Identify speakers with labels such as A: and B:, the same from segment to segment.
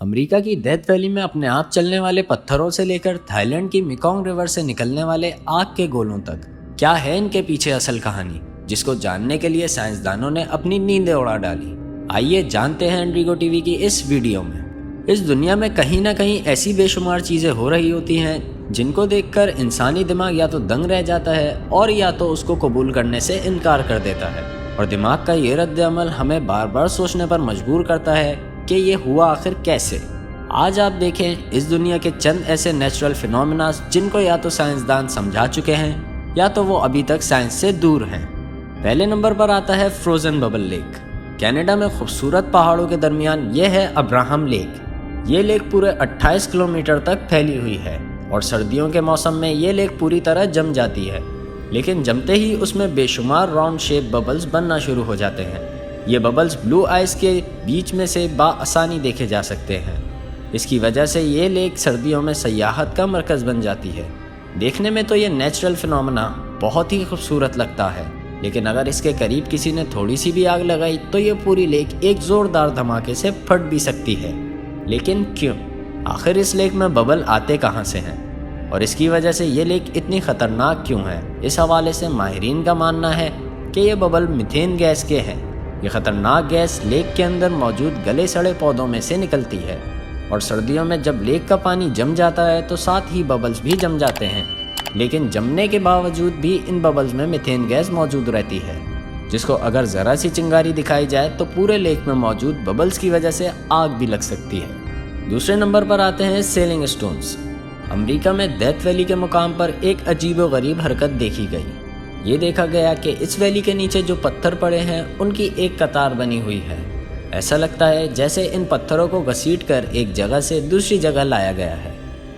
A: امریکہ کی death valley میں اپنے آپ چلنے والے پتھروں سے لے کر تھائی لینڈ کی میکونگ ریور سے نکلنے والے آگ کے گولوں تک کیا ہے ان کے پیچھے اصل کہانی، جس کو جاننے کے لیے سائنسدانوں نے اپنی نیندیں اڑا ڈالی۔ آئیے جانتے ہیں انڈیگو ٹی وی کی اس ویڈیو میں۔ اس دنیا میں کہیں نہ کہیں ایسی بے شمار چیزیں ہو رہی ہوتی ہیں جن کو دیکھ کر انسانی دماغ یا تو دنگ رہ جاتا ہے اور یا تو اس کو قبول کرنے سے انکار کر دیتا ہے، اور دماغ کا یہ رد عمل ہمیں بار بار سوچنے پر مجبور کرتا ہے کہ یہ ہوا آخر کیسے۔ آج آپ دیکھیں اس دنیا کے چند ایسے نیچرل فینومیناز جن کو یا تو سائنسدان سمجھا چکے ہیں یا تو وہ ابھی تک سائنس سے دور ہیں۔ پہلے نمبر پر آتا ہے فروزن ببل لیک۔ کینیڈا میں خوبصورت پہاڑوں کے درمیان یہ ہے ابراہم لیک۔ یہ لیک پورے 28 کلومیٹر تک پھیلی ہوئی ہے اور سردیوں کے موسم میں یہ لیک پوری طرح جم جاتی ہے، لیکن جمتے ہی اس میں بے شمار راؤنڈ شیپ ببلز بننا شروع ہو جاتے ہیں۔ یہ ببلز بلو آئس کے بیچ میں سے بآسانی دیکھے جا سکتے ہیں۔ اس کی وجہ سے یہ لیک سردیوں میں سیاحت کا مرکز بن جاتی ہے۔ دیکھنے میں تو یہ نیچرل فینومینا بہت ہی خوبصورت لگتا ہے، لیکن اگر اس کے قریب کسی نے تھوڑی سی بھی آگ لگائی تو یہ پوری لیک ایک زوردار دھماکے سے پھٹ بھی سکتی ہے۔ لیکن کیوں؟ آخر اس لیک میں ببل آتے کہاں سے ہیں اور اس کی وجہ سے یہ لیک اتنی خطرناک کیوں ہے؟ اس حوالے سے ماہرین کا ماننا ہے کہ یہ ببل میتھین گیس کے ہیں۔ یہ خطرناک گیس لیک کے اندر موجود گلے سڑے پودوں میں سے نکلتی ہے، اور سردیوں میں جب لیک کا پانی جم جاتا ہے تو ساتھ ہی ببلز بھی جم جاتے ہیں، لیکن جمنے کے باوجود بھی ان ببلز میں میتھین گیس موجود رہتی ہے، جس کو اگر ذرا سی چنگاری دکھائی جائے تو پورے لیک میں موجود ببلز کی وجہ سے آگ بھی لگ سکتی ہے۔ دوسرے نمبر پر آتے ہیں سیلنگ اسٹونز۔ امریکہ میں ڈیتھ ویلی کے مقام پر ایک عجیب و غریب حرکت دیکھی گئی۔ یہ دیکھا گیا کہ اس ویلی کے نیچے جو پتھر پڑے ہیں ان کی ایک قطار بنی ہوئی ہے۔ ایسا لگتا ہے جیسے ان پتھروں کو گھسیٹ کر ایک جگہ سے دوسری جگہ لایا گیا ہے۔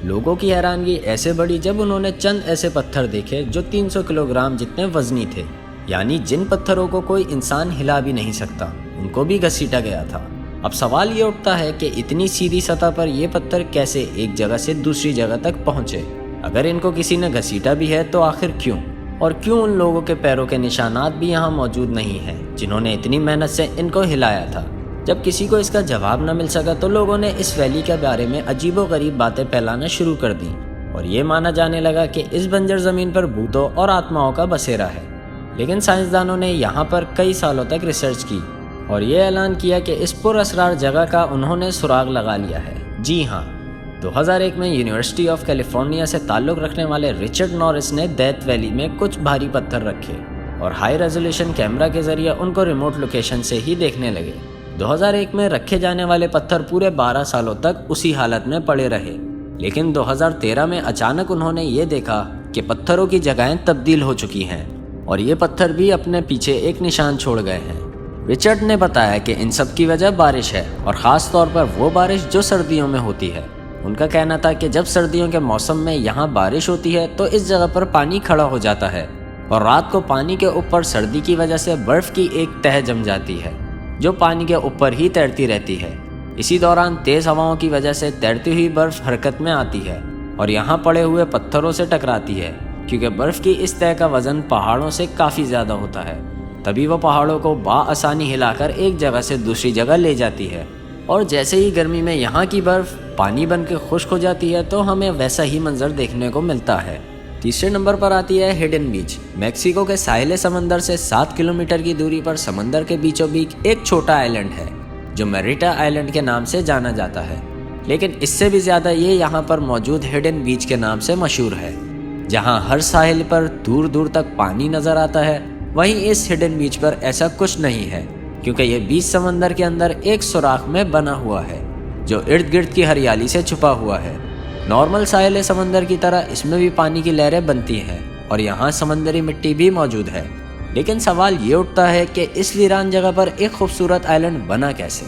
A: لوگوں کی حیرانگی ایسے بڑھی جب انہوں نے چند ایسے پتھر دیکھے جو 300 کلو گرام جتنے وزنی تھے، یعنی جن پتھروں کو کوئی انسان ہلا بھی نہیں سکتا، ان کو بھی گھسیٹا گیا تھا۔ اب سوال یہ اٹھتا ہے کہ اتنی سیدھی سطح پر یہ پتھر کیسے ایک جگہ سے دوسری جگہ تک پہنچے؟ اگر ان کو کسی نے گھسیٹا بھی ہے تو آخر کیوں؟ اور کیوں ان لوگوں کے پیروں کے نشانات بھی یہاں موجود نہیں ہیں جنہوں نے اتنی محنت سے ان کو ہلایا تھا؟ جب کسی کو اس کا جواب نہ مل سکا تو لوگوں نے اس ویلی کے بارے میں عجیب و غریب باتیں پھیلانا شروع کر دیں، اور یہ مانا جانے لگا کہ اس بنجر زمین پر بھوتوں اور آتماؤں کا بسیرا ہے۔ لیکن سائنسدانوں نے یہاں پر کئی سالوں تک ریسرچ کی اور یہ اعلان کیا کہ اس پر اسرار جگہ کا انہوں نے سراغ لگا لیا ہے۔ جی ہاں، 2001 میں یونیورسٹی آف کیلیفورنیا سے تعلق رکھنے والے رچرڈ نورس نے ڈیتھ ویلی میں کچھ بھاری پتھر رکھے اور ہائی ریزولوشن کیمرہ کے ذریعے ان کو ریموٹ لوکیشن سے ہی دیکھنے لگے۔ 2001 میں رکھے جانے والے پتھر پورے 12 سالوں تک اسی حالت میں پڑے رہے، لیکن 2013 میں اچانک انہوں نے یہ دیکھا کہ پتھروں کی جگہیں تبدیل ہو چکی ہیں اور یہ پتھر بھی اپنے پیچھے ایک نشان چھوڑ گئے ہیں۔ رچرڈ نے بتایا کہ ان سب کی وجہ بارش ہے، اور خاص طور پر وہ بارش جو سردیوں میں ہوتی ہے۔ ان کا کہنا تھا کہ جب سردیوں کے موسم میں یہاں بارش ہوتی ہے تو اس جگہ پر پانی کھڑا ہو جاتا ہے، اور رات کو پانی کے اوپر سردی کی وجہ سے برف کی ایک تہ جم جاتی ہے جو پانی کے اوپر ہی تیرتی رہتی ہے۔ اسی دوران تیز ہواؤں کی وجہ سے تیرتی ہوئی برف حرکت میں آتی ہے اور یہاں پڑے ہوئے پتھروں سے ٹکراتی ہے، کیونکہ برف کی اس تہ کا وزن پہاڑوں سے کافی زیادہ ہوتا ہے۔ تبھی وہ پہاڑوں کو بآسانی ہلا کر ایک جگہ سے دوسری جگہ لے جاتی ہے، اور جیسے ہی گرمی میں یہاں کی برف پانی بن کے خشک ہو جاتی ہے تو ہمیں ویسا ہی منظر دیکھنے کو ملتا ہے۔ تیسرے نمبر پر آتی ہے ہڈن بیچ۔ میکسیکو کے ساحل سمندر سے 7 کلومیٹر کی دوری پر سمندر کے بیچوں بیچ ایک چھوٹا آئلینڈ ہے جو میریٹا آئلینڈ کے نام سے جانا جاتا ہے، لیکن اس سے بھی زیادہ یہ یہاں پر موجود ہڈن بیچ کے نام سے مشہور ہے، جہاں ہر ساحل پر دور دور تک پانی نظر آتا ہے۔ وہیں اس ہڈن بیچ پر ایسا کچھ نہیں ہے، کیونکہ یہ بیچ سمندر کے اندر ایک سوراخ میں بنا ہوا ہے جو ارد گرد کی ہریالی سے چھپا ہوا ہے۔ نارمل ساحل سمندر کی طرح اس میں بھی پانی کی لہریں بنتی ہیں اور یہاں سمندری مٹی بھی موجود ہے، لیکن سوال یہ اٹھتا ہے کہ اس ویران جگہ پر ایک خوبصورت آئلینڈ بنا کیسے؟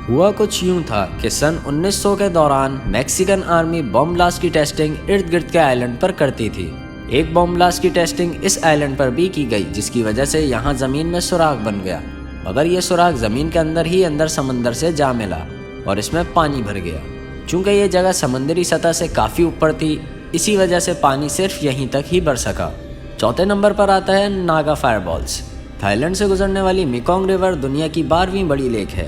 A: ہوا کچھ یوں تھا کہ سن 1900 کے دوران میکسیکن آرمی بم بلاسٹ کی ٹیسٹنگ ارد گرد کے آئلینڈ پر کرتی تھی۔ ایک بم بلاسٹ کی ٹیسٹنگ اس آئلینڈ پر بھی کی گئی، جس کی وجہ سے یہاں زمین میں سوراخ بن گیا، مگر یہ سوراخ زمین کے اندر ہی اندر سمندر سے جا ملا اور اس میں پانی بھر گیا۔ چونکہ یہ جگہ سمندری سطح سے کافی اوپر تھی، اسی وجہ سے پانی صرف یہیں تک ہی بڑھ سکا۔ چوتھے نمبر پر آتا ہے Naga fire balls. Thailand سے گزرنے والی میکونگ ریور دنیا کی 12ویں بڑی لیک ہے۔